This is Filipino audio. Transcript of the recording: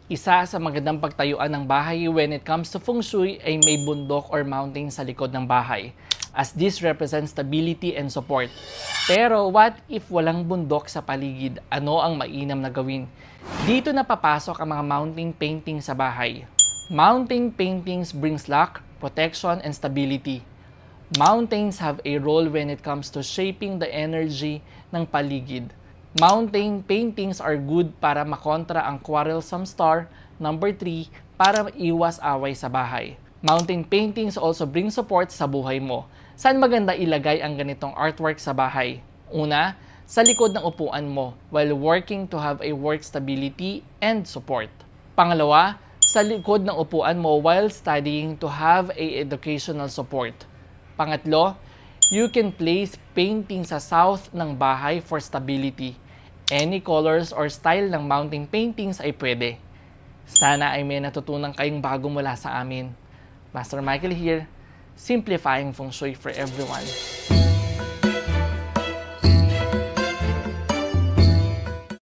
Isa sa magandang pagtayuan ng bahay when it comes to feng shui ay may bundok or mountain sa likod ng bahay, as this represents stability and support. Pero what if walang bundok sa paligid? Ano ang mainam na gawin? Dito na papasok ang mga mountain painting sa bahay. Mountain paintings brings luck, protection, and stability. Mountains have a role when it comes to shaping the energy ng paligid. Mountain paintings are good para makontra ang quarrelsome star. Number 3, para iwas away sa bahay. Mountain paintings also bring support sa buhay mo. Saan maganda ilagay ang ganitong artwork sa bahay? Una, sa likod ng upuan mo while working to have a work stability and support. Pangalawa, sa likod ng upuan mo while studying to have a educational support. Pangatlo, you can place painting sa south ng bahay for stability. Any colors or style ng mountain paintings ay pwede. Sana ay may natutunan kayong bago mula sa amin. Master Michael here, simplifying feng shui for everyone.